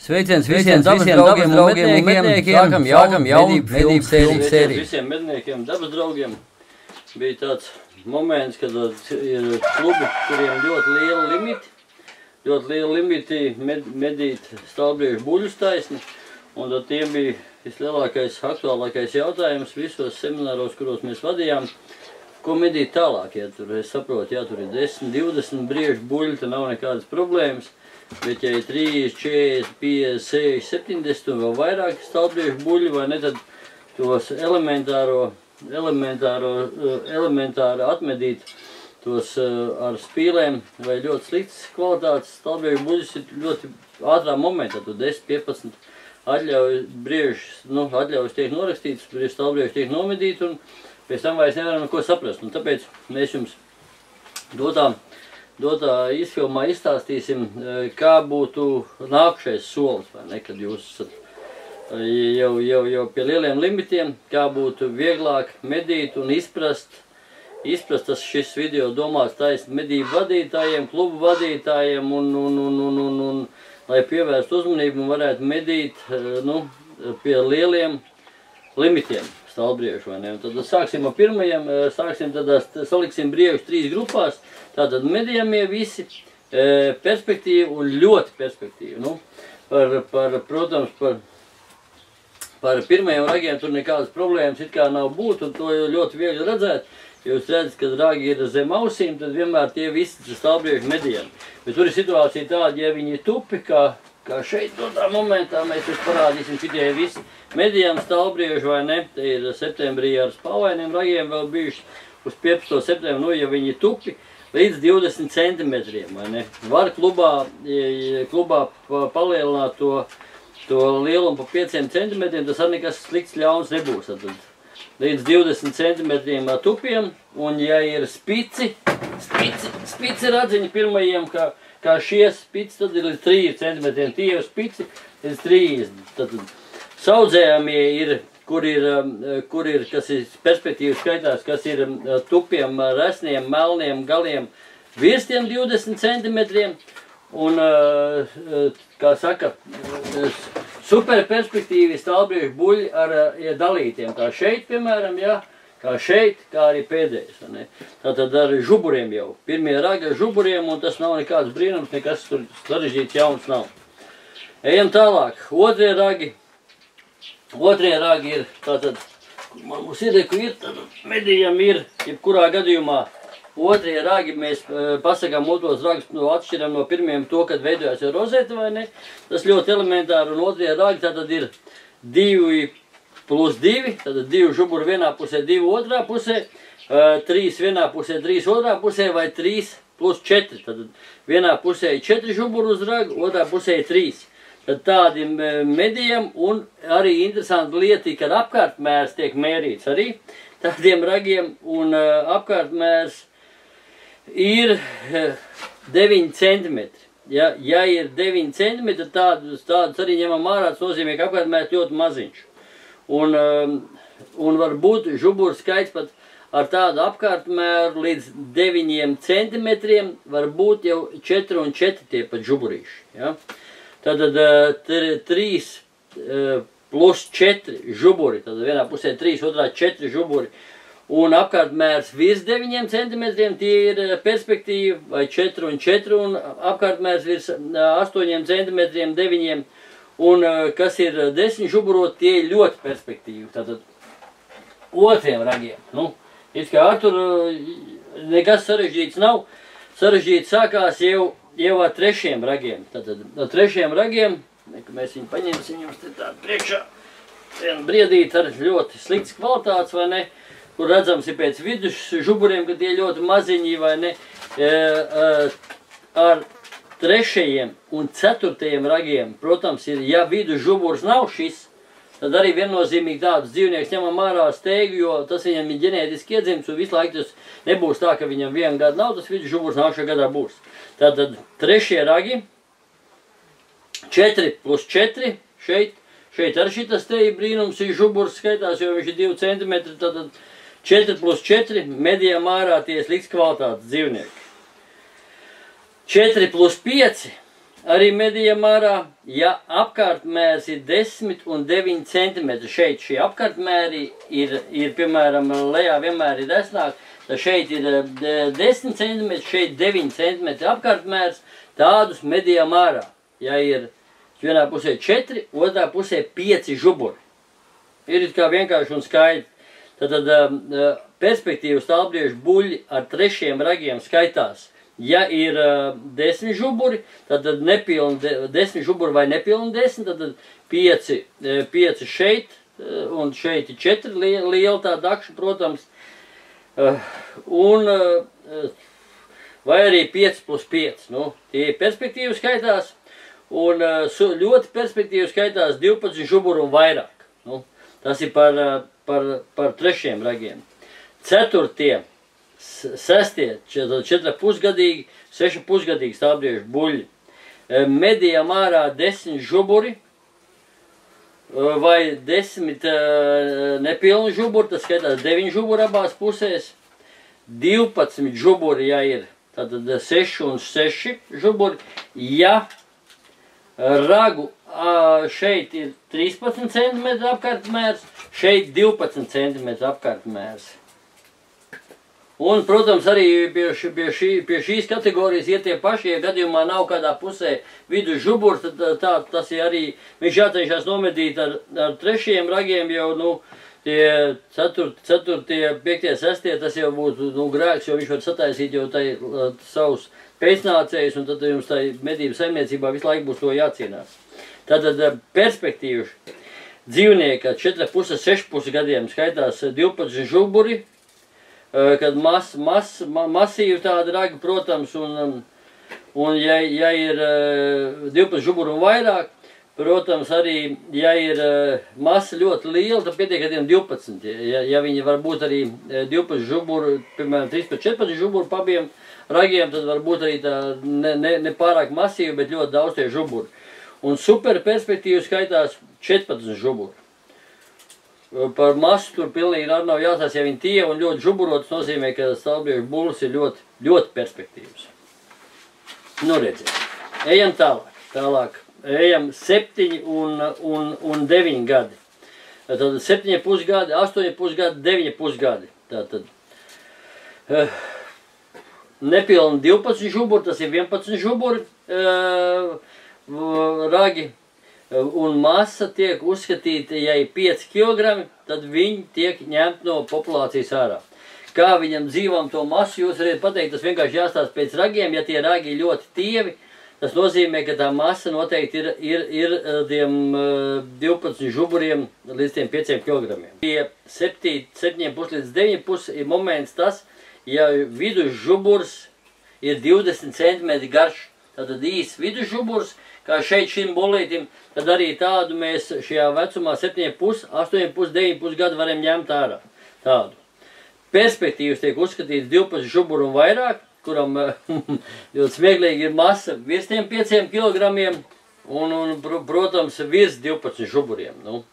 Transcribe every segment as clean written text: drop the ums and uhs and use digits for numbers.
Sveiciens visiem dabas draugiem un medniekiem. Sākam jaunu medību sēriju. Visiem medniekiem, dabas draugiem. Bija tāds moments, kad ir klubi, kuriem ļoti liela limiti. Ļoti liela limiti medīt stāvbriežu buļļus taisni. Un tad tiem bija vislielākais, aktuālākais jautājums visos semināros, kuros mēs vadījām. Ko medīt tālāk, ja tur, es saprotu, ja tur ir 10, 20 briežu buļļi, tad nav nekādas problēmas. Bet ja ir 3, 40, 50, 60, 70 un vēl vairāk stāvbriežu buļļi, vai ne, tad tos elementāri atmedīt tos ar spīlēm vai ļoti sliktas kvalitātes stāvbriežu buļļus ir ļoti ātrā momentā, tu 10, 15 atļaujas tiek norakstīts, stāvbrieži tiek nomedīti un pēc tam vairs nevaram neko saprast. Un tāpēc mēs jums dotā izfilmā izstāstīsim, kā būtu nākušais solis, vai ne, kad jūs esat jau pie lieliem limitiem, kā būtu vieglāk medīt un izprast. Šis video domāts taisni medību vadītājiem, klubu vadītājiem un lai pievērstu uzmanību un varētu medīt pie lieliem limitiem stāvbriežu, vai ne? Un tad sāksim ar pirmajiem, saliksim briežus 3 grupās, tātad medījamie visi, perspektīvi un ļoti perspektīvi. Protams, par pirmajiem ragiem tur nekādas problēmas it kā nav būt, un to ļoti viegli redzēt. Jūs redzat, kad ragi ir zem ausīm, tad vienmēr tie visi stāvbrieži medījami. Bet tur ir situācija tāda, ja viņi tupi, kā šeit dotā momentā, mēs jūs parādīsim šitie visi medījami stāvbrieži, vai ne? Te ir septembrī ar spalvainiem ragiem vēl bijuši uz 15. septembri, ja viņi tupi līdz 20 centimetriem, vai ne? Var klubā palielināt to lielumu pa 5 centimetriem, tas arī nekas slikts ļauns nebūs. Līdz 20 centimetriem tupiem, un ja ir spici radziņi pirmajiem, kā šie spici, tad ir līdz 3 centimetriem, tie ir spici līdz 30. Tad saudzējamie ir, kur ir, kas ir perspektīvas skaitās, kas ir tupiem, resniem, melniem galiem virs tiem 20 centimetriem, un, kā saka, superperspektīvi stāvbriežu buļļi ar dalītiem, kā šeit, piemēram, ja, kā šeit, kā arī pēdējais. Ne? Tātad ar žuburiem jau. Pirmie ragi ar žuburiem, un tas nav nekāds brīnums, nekas tur sarežģīts jauns nav. Ejam tālāk. Otrie ragi ir, tātad, mums iedeku ir, tātad medījam ir, jebkurā gadījumā, otrie ragi mēs pasakām otros ragus, atšķiram no pirmiem to, kad veidojās jau rozete, vai ne? Tas ļoti elementāri, un otrie ragi tātad ir 2 plus 2, tātad 2 žuburi vienā pusē, 2 otrā pusē, 3 vienā pusē, 3 otrā pusē, vai 3 plus 4. Tātad vienā pusē ir 4 žuburi uz ragu, otrā pusē ir 3. Tad tādi medījam, un arī interesanti lieta, kad apkārtmērs tiek mērīts arī tādiem ragiem, un apkārtmērs ir 9 centimetri. Ja ir 9 centimetri, tādus arī ņemam ārā, tas nozīmē, ka apkārtmērs ļoti maziņš. Un var būt žuburu skaits pat ar tādu apkārtmēru līdz 9 centimetriem, var būt jau 4 un 4 tie pat žuburīši. Ja? Tātad 3 plus 4 žuburi, tad vienā pusē 3, otrā 4 žuburi, un apkārtmērs virs 9 centimetriem, tie ir perspektīvi, vai 4 un 4, un apkārtmērs virs 8 centimetriem, 9, un kas ir 10 žuburot, tie ir ļoti perspektīvi. Tātad otriem ragiem. It kā ar tur nekas sarežģīts nav, sarežģīts sākās jau ar 3 ragiem. Tātad ar 3 ragiem, mēs viņu paņemsim jums te tādu priekšā, vienu briedīt ar ļoti slikts kvalitātes, vai ne? Kur redzams ir pēc vidus žuburiem, ka tie ļoti maziņi, vai ne, ar 3. un 4. ragiem, protams, ir, ja vidus žuburs nav šis, tad arī viennozīmīgi tādus dzīvnieks ņemam ārā steigu, jo tas viņam ir ģenētiski iedzimts, un visu laiku tas nebūs tā, ka viņam 1 gadu nav, tas vidus žuburs nākšā gadā būs. Tātad 3. ragi, 4 plus 4, šeit arī šitas te ir brīnums, ir žuburs skaitās, jo viņš ir 2 centimetri, tātad 4 plus 4, medījām ārā tie slikts kvalitātes dzīvnieki. 4 plus 5, arī medījam ārā, ja apkārtmērs ir 10 un 9 cm. Šeit šie apkārtmēri ir, piemēram, lejā vienmēr ir desnāk, tad šeit ir 10 cm, šeit 9 cm apkārtmērs, tādus medījam ārā. Ja ir vienā pusē 4, otrā pusē 5 žuburi. Ir kā vienkārši un skaidri. Tad perspektīvas stāvbriežu buļļi ar 3 ragiem skaitās. Ja ir 10 žuburi, tad nepilni 10 žuburi vai nepilni 10, tad 5 šeit, un šeit ir 4 liela tā dakša, protams, un vai arī 5 plus 5. Nu, tie perspektīvas skaitās, un ļoti perspektīvas skaitās 12 žuburu un vairāk. Nu, tas ir par 3 ragiem. 4. 6, 4,5 gadīgi, 6,5 gadīgi stāvbriežu buļļi. Medījam ārā 10 žuburi vai 10 nepilni žuburi, tas skaitās 9 žuburi abās pusēs. 12 žuburi, ja ir, tad 6 un 6 žuburi. Ja ragu šeit ir 13 cm apkārtmērs, šeit 12 cm apkārtmērs. Un, protams, arī pie šīs kategorijas ir tie paši, ja gadījumā nav kādā pusē vidus žuburs, tad tas ir arī, viņš jācenšas nomedīt ar 3 ragiem jau, nu, tie 4, 5, 6, tas jau būtu, nu, grēks, jo viņš var sataisīt jau tai savus pēcnācējus, un tad jums tai medību saimniecībā visu laiku būs to jācīnās. Tātad perspektīvu dzīvnieka 4,5, 6,5 gadiem skaitās 12 žuburi, kad masīvi tāda raga, protams, un ja ir 12 žuburu un vairāk, protams, arī, ja ir masa ļoti liela, tad pietiek ar 12. Ja viņi var būt arī 12 žuburu, piemēram, 13-14 žuburu pa abiem ragiem, tad var būt arī tā ne pārāk masīvi, bet ļoti daudz tie žuburi. Un super perspektīvu skaitās 14 žuburu. Par masu tur pilnīgi nav jāsās, ja viņi tie un ļoti žuburotas, nozīmē, ka stāvbriežu bullis ir ļoti, ļoti perspektīvs. Nu, redziet. Ejam tālāk. Ejam 7 un 9 gadi. Tad 7,5 gadi, 8,5 gadi, 9,5 gadi. Tātad nepilni 12 žuburi, tas ir 11 žuburi ragi. Un masa tiek uzskatīta, ja ir 5 kg, tad viņi tiek ņemti no populācijas ārā. Kā viņam dzīvam to masu, jūs varat pateikt, tas vienkārši jāstāsta pēc ragiem, ja tie ragi ir ļoti tievi, tas nozīmē, ka tā masa noteikti ir tiem 12 žuburiem līdz tiem 5 kg. Pie 7,5 līdz 9,5 ir moments tas, ja vidus žuburs ir 20 cm garš, tad īs vidus žuburs, kā šeit šim bullītim, tad arī tādu mēs šajā vecumā 7,5, 8,5, 9,5 gadu varam ņemt ārā. Tādu. Perspektīvas tiek uzskatīts 12 žuburu un vairāk, kuram ļoti smieklīgi ir masa virs tiem 5 kg un protams, virs 12 žuburiem. Nu.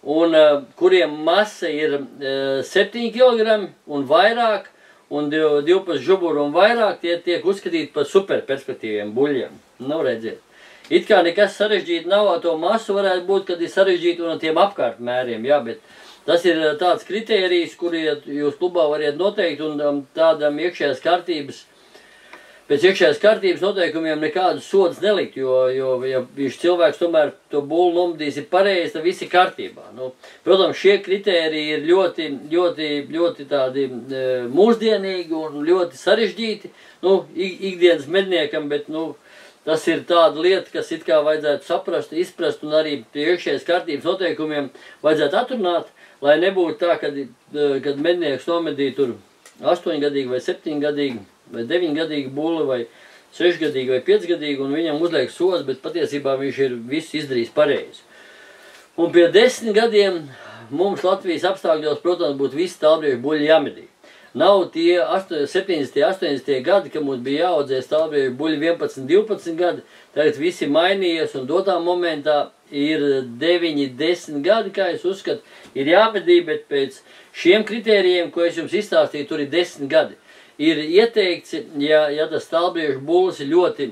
Un kuriem masa ir 7 kg un vairāk, un 12 žuburu un vairāk, tie tiek uzskatīti par superperspektīviem buļļiem. Nu, redziet. It kā nekas sarežģīti nav, to masu varētu būt, kad ir sarežģīti un tiem apkārtmēriem, jā, bet tas ir tāds kritērijs, kuri jūs klubā variet noteikt, un tādam iekšējās kārtības, pēc iekšējās kārtības noteikumiem nekādus sodus nelikt, jo ja viņš cilvēks tomēr to bullu nomedīs ir pareizi, tad viss ir kārtībā. Nu, protams, šie kritēriji ir ļoti tādi mūsdienīgi un ļoti sarežģīti, nu, ikdienas medniekam, bet, nu, tas ir tāda lieta, kas it kā vajadzētu saprast, izprast un arī pie iekšējās kārtības noteikumiem vajadzētu atrunāt, lai nebūtu tā, kad mednieks nomedīja tur 8-gadīgu vai 7-gadīgu vai 9-gadīgu bulli vai 6-gadīgu vai 5-gadīgu un viņam uzliek sods, bet patiesībā viņš ir visu izdarījis pareizi. Un pie 10 gadiem mums Latvijas apstākļos, protams, būtu visi stāvbriežu buļļi jāmedī. Nav tie 70. 80. gadi, kad mums bija jāaudzē stāvbriežu buļļi 11, 12 gadi, tagad visi mainījies un dotā momentā ir 9, 10 gadi, kā es uzskatu, ir jāmedī, bet pēc šiem kritērijiem, ko es jums izstāstīju, tur ir 10 gadi. ir ieteikts, ja tas stāvbriežu bullis ir ļoti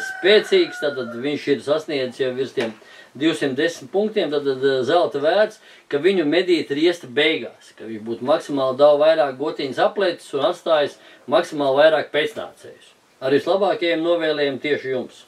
spēcīgs, tad viņš ir sasniedzis jau virs tiem 210 punktiem, tad zelta vērts, ka viņu medīt riesta beigās, ka viņš būtu maksimāli daudz vairāk gotiņas aplēcis un atstājis maksimāli vairāk pēcnācējus. Ar vislabākajiem novēlējumiem tieši jums!